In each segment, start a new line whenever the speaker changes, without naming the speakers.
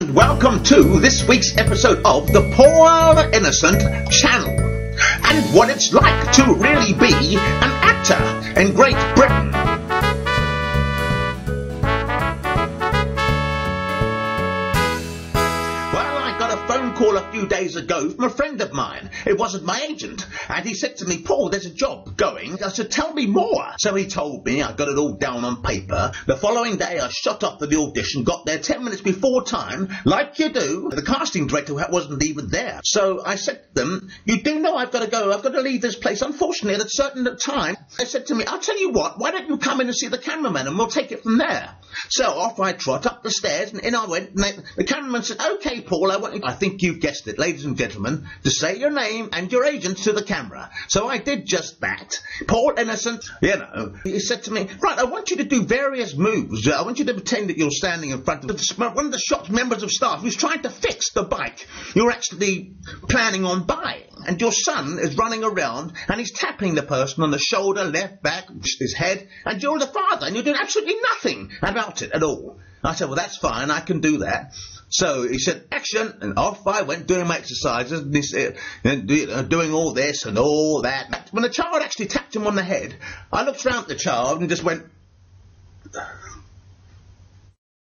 Welcome to this week's episode of the Poor Innocent Channel, and what it's like to really be an actor in Great Britain. Phone call a few days ago from a friend of mine. It wasn't my agent, and he said to me, "Paul, there's a job going." I said, "Tell me more." So he told me. I got it all down on paper. The following day I shot off for the audition, got there 10 minutes before time, like you do. The casting director wasn't even there. So I said to them, "You do know I've got to go. I've got to leave this place, unfortunately, at a certain time." They said to me, "I'll tell you what, why don't you come in and see the cameraman and we'll take it from there." So off I trot up the stairs, and in I went, and the cameraman said, "Okay, Paul, I think you've guessed it, ladies and gentlemen, to say your name and your agent to the camera." So I did just that. Paul Innocent, you know. He said to me, "Right, I want you to do various moves. I want you to pretend that you're standing in front of one of the shop's members of staff who's trying to fix the bike you're actually planning on buying. And your son is running around and he's tapping the person on the shoulder, left, back, his head, and you're the father and you're doing absolutely nothing about it at all." I said, "Well, that's fine, I can do that." So he said, "Action," and off I went doing my exercises, and he said, doing all this and all that. When the child actually tapped him on the head, I looked round at the child and just went,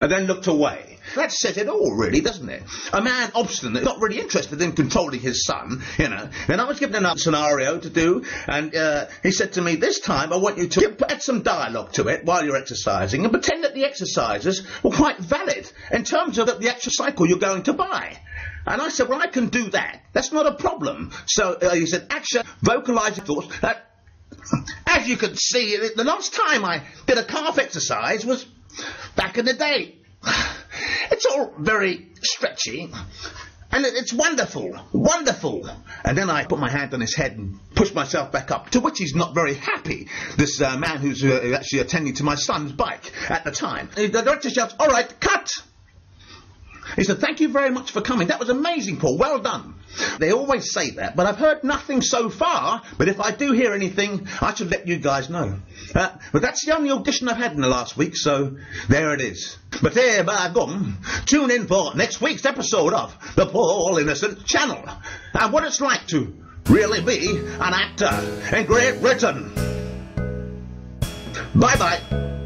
and then looked away. That says it all, really, doesn't it? A man obstinate, not really interested in controlling his son, you know. Then I was given another scenario to do, and he said to me, "This time I want you to add some dialogue to it while you're exercising and pretend that the exercises were quite valid in terms of the actual cycle you're going to buy." And I said, "Well, I can do that. That's not a problem." So he said, "Action, vocalise your thoughts." As you can see, the last time I did a calf exercise was back in the day. It's all very stretchy, and it's wonderful, wonderful. And then I put my hand on his head and pushed myself back up, to which he's not very happy, this man who's actually attending to my son's bike at the time. The director shouts, "All right, cut." He said, "Thank you very much for coming. That was amazing, Paul. Well done." They always say that, but I've heard nothing so far. But if I do hear anything, I should let you guys know. But that's the only audition I've had in the last week, so there it is. But there, by gum, tune in for next week's episode of the Paul Innocent Channel, and what it's like to really be an actor in Great Britain. Bye-bye.